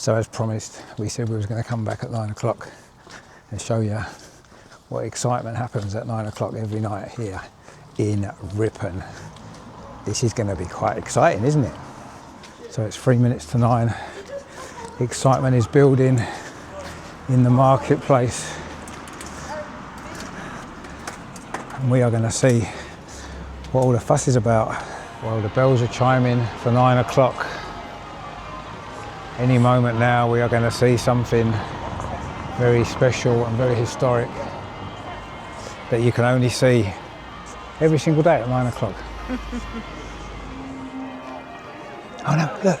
So as promised, we said we was going to come back at 9 o'clock and show you what excitement happens at 9 o'clock every night here in Ripon. This is going to be quite exciting, isn't it? So it's 3 minutes to 9. Excitement is building in the marketplace. And we are going to see what all the fuss is about. Well, the bells are chiming for 9 o'clock. Any moment now we are going to see something very special and very historic that you can only see every single day at 9 o'clock. Oh no, look.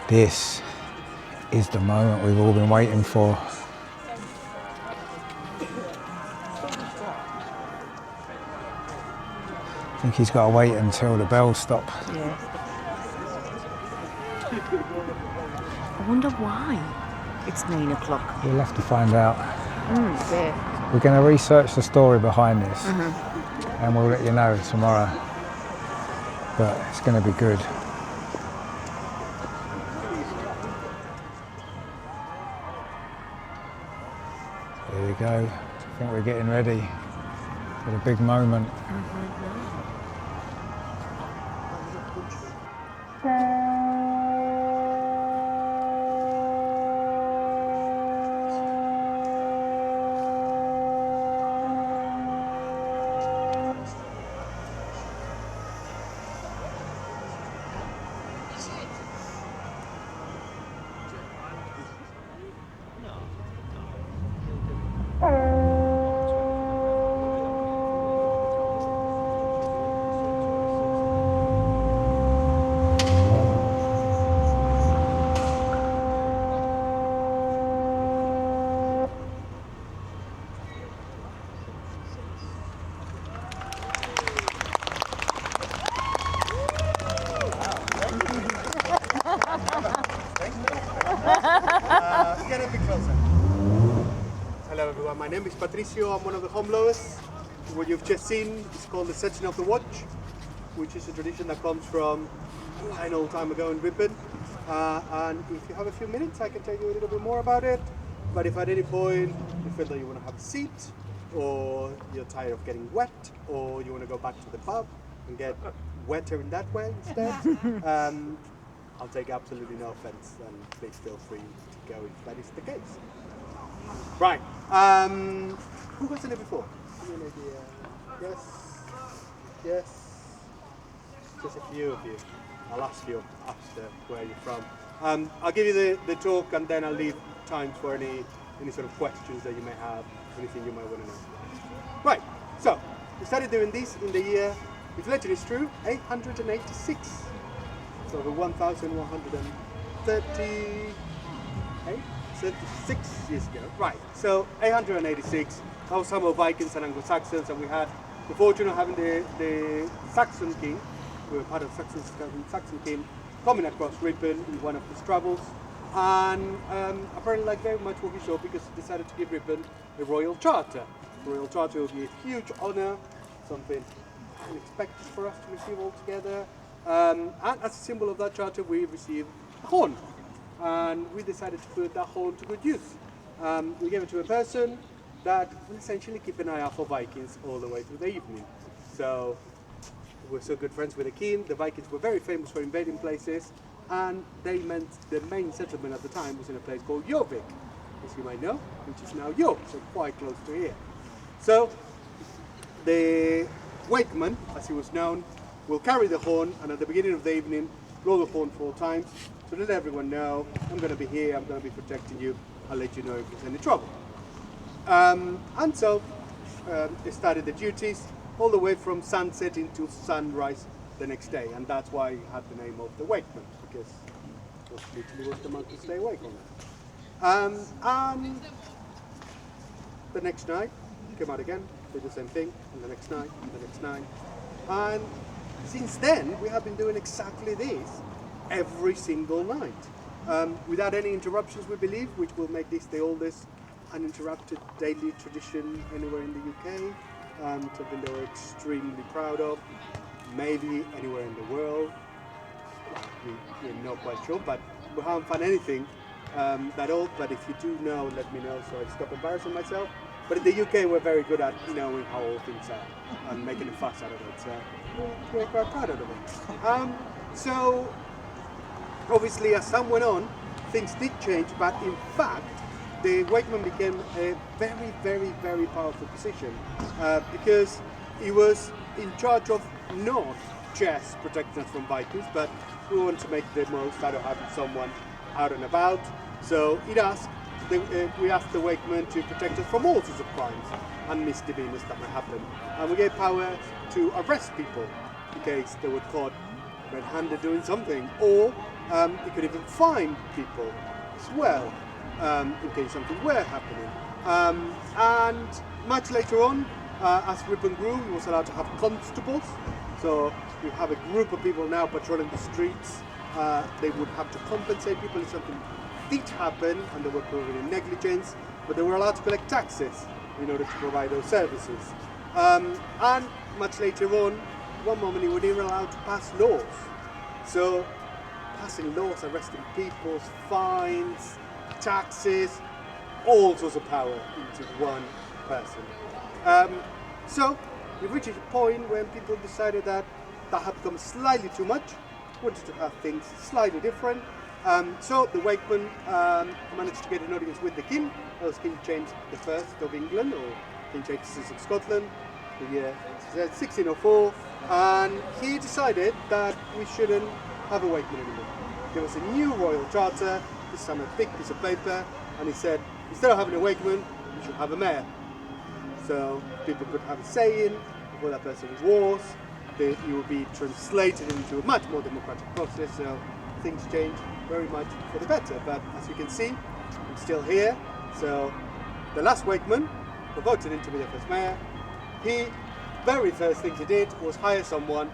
This is the moment we've all been waiting for. I think he's got to wait until the bells stop. Yeah. I wonder why it's 9 o'clock. We'll have to find out. Yeah. We're going to research the story behind this and we'll let you know tomorrow. But it's going to be good. There we go. I think we're getting ready for the big moment. Get a bit closer. Hello everyone, my name is Patricio, I'm one of the hornblowers. What you've just seen is called the Setting of the Watch, which is a tradition that comes from an old time ago in Ripon. And if you have a few minutes, I can tell you a little bit more about it. But if at any point you feel that you want to have a seat, or you're tired of getting wet, or you want to go back to the pub and get wetter in that way instead, I'll take absolutely no offense, and please feel free to go if that is the case. Right, who was in it before? Any idea? Yes? Yes? Just a few of you. I'll ask you after where you're from. I'll give you the talk and then I'll leave time for any sort of questions that you may have, anything you might want to know. Right, so we started doing this in the year, if legend is true, 886. So over 1,136 years ago. Right, so 886, that was some of Vikings and Anglo-Saxons, and we had the fortune of having the Saxon king, we were part of Saxon king, coming across Ripon in one of his travels, and apparently liked very much what he saw because he decided to give Ripon a royal charter. The royal charter will be a huge honour, something unexpected for us to receive altogether. And as a symbol of that charter, we received a horn, and we decided to put that horn to good use. We gave it to a person that will essentially keep an eye out for Vikings all the way through the evening. So we're so good friends with the king. The Vikings were very famous for invading places, and they meant the main settlement at the time was in a place called Jorvik, as you might know, which is now York, so quite close to here. So the wakeman, as he was known, will carry the horn, and at the beginning of the evening, blow the horn 4 times to let everyone know, I'm going to be here, I'm going to be protecting you, I'll let you know if there's any trouble. And so they started the duties all the way from sunset until sunrise the next day, and that's why it had the name of the wakeman, because it literally was the monk to stay awake on that. And the next night, came out again, did the same thing, and the next night, and the next night. And since then, we have been doing exactly this every single night, without any interruptions, we believe, which will make this the oldest uninterrupted daily tradition anywhere in the UK, something they were extremely proud of, maybe anywhere in the world. We're not quite sure, but we haven't found anything that old. But if you do know, let me know so I stop embarrassing myself. But in the UK, we're very good at knowing how old things are and making a fuss out of it. So we're quite proud of it. So obviously, as time went on, things did change. But in fact, the wakeman became a very, very, very powerful position because he was in charge of not just protecting us from Vikings, but we want to make the most out of having someone out and about. So we asked the wakeman to protect us from all sorts of crimes and misdemeanors that might happen. And we gave power to arrest people in case they were caught red-handed doing something, or he could even fine people as well in case something were happening. And much later on, as Ripon grew, he was allowed to have constables. So we have a group of people now patrolling the streets. They would have to compensate people if something did happen and they were proven in negligence, but they were allowed to collect taxes in order to provide those services. And much later on, one moment, we were even allowed to pass laws. So passing laws, arresting people, fines, taxes, all sorts of power into one person. So we reached a point when people decided that had become slightly too much, wanted to have things slightly different. So the wakeman managed to get an audience with the king. That was King James I of England, or King James VI of Scotland, the year 1604, and he decided that we shouldn't have a wakeman anymore. There was a new royal charter, this time a big piece of paper, and he said, instead of having a wakeman, we should have a mayor. So people could have a say in what that person was. It would be translated into a much more democratic process. So things changed very much for the better. But as you can see, I'm still here. So the last wakeman who voted in to be the first mayor, he very first thing he did was hire someone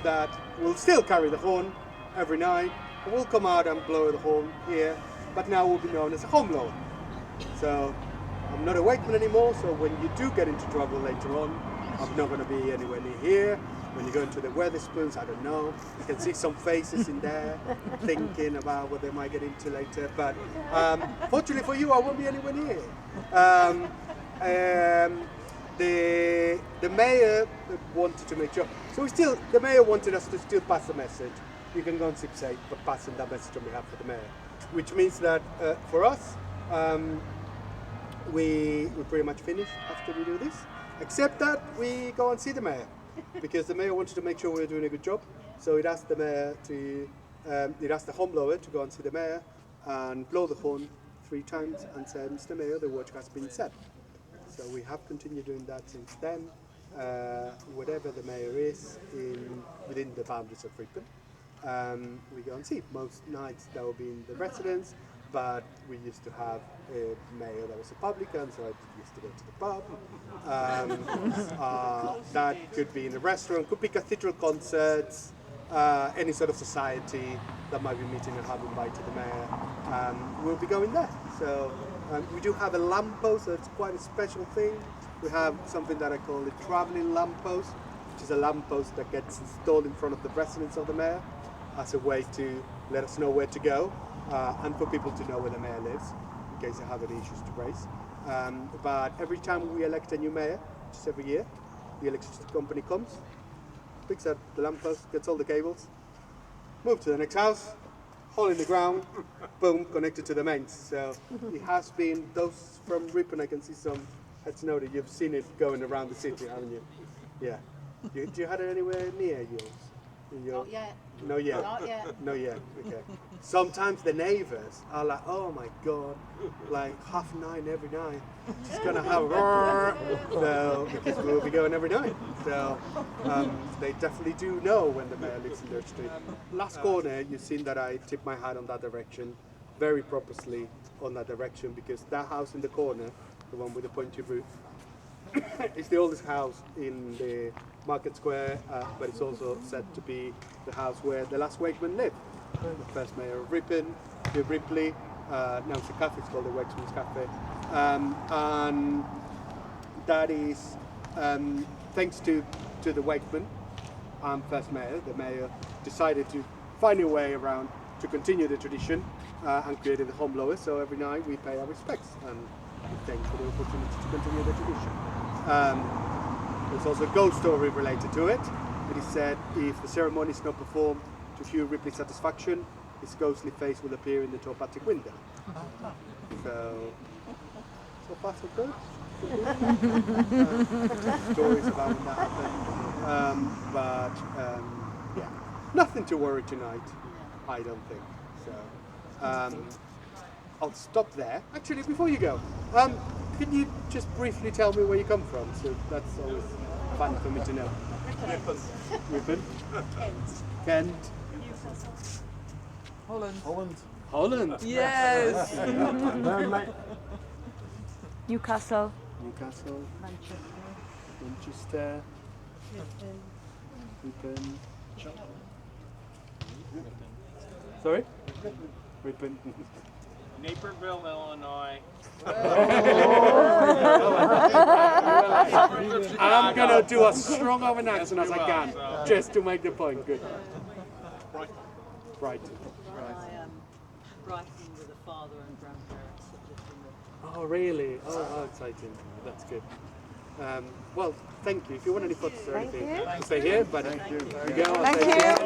that will still carry the horn every night, will come out and blow the horn here, but now will be known as a hornblower. So I'm not a wakeman anymore, so when you do get into trouble later on, I'm not going to be anywhere near here. When you go into the Wetherspoons, I don't know. You can see some faces in there thinking about what they might get into later. But fortunately for you, I won't be anywhere near. The mayor wanted to make sure. So the mayor wanted us to still pass the message. You can go and keep safe, but passing that message on behalf of the mayor. Which means that for us, we pretty much finish after we do this. Except that we go and see the mayor, because the mayor wanted to make sure we were doing a good job. So it asked the mayor it asked the hornblower to go and see the mayor and blow the horn 3 times and say, Mr. Mayor, the word has been said. So we have continued doing that since then. Whatever the mayor is within the boundaries of Ripon, we go and see. Most nights that will be in the residence. But we used to have a mayor that was a publican, so I used to go to the pub. That could be in a restaurant, could be cathedral concerts, any sort of society that might be meeting and having bite to the mayor. We'll be going there. So we do have a lamppost, so it's quite a special thing. We have something that I call a traveling lamppost, which is a lamppost that gets installed in front of the residence of the mayor as a way to let us know where to go. And for people to know where the mayor lives, in case they have any issues to raise. But every time we elect a new mayor, which is every year, the electricity company comes, picks up the lamppost, gets all the cables, move to the next house, hole in the ground, boom, connected to the mains. So it has been, those from Ripon, I can see some heads know that you've seen it going around the city, haven't you? Yeah. Do you have it anywhere near yours? Not yet. No yet. Not yet. No yet. Okay. Sometimes the neighbours are like, "Oh my God!" Like 9:30 every night. She's gonna have so because we'll be going every night. So they definitely do know when the mayor lives in their street. Last corner, you've seen that I tip my hat on that direction, very purposely on that direction, because that house in the corner, the one with the pointy roof, it's the oldest house in the Market Square, but it's also said to be the house where the last wakeman lived. The first mayor of Ripon, Ripley, now it's a cafe, it's called the Wakeman's Cafe. and that is thanks to the wakeman and first mayor. The mayor decided to find a way around to continue the tradition and created the hornblower. So every night we pay our respects and we thank for the opportunity to continue the tradition. There's also a ghost story related to it. It is said if the ceremony is not performed to Hugh Ripley's satisfaction, his ghostly face will appear in the top attic window. So far so good. Stories about when that happened. Yeah, nothing to worry tonight, I don't think. So I'll stop there. Actually, before you go, can you just briefly tell me where you come from? So that's always fun for me to know. Ripon. Kent. Holland. Yes. Newcastle. Manchester. Manchester. Ripon. Sorry? Ripon. Naperville, Illinois. I'm gonna do as strong of an accent as I can, just to make the point. Good. Right. Writing with a father and grandparents that lived in the... Oh, really? Oh, how exciting. That's good. Well, thank you. If you want any photos or anything, stay here. But you go. I'll stay here.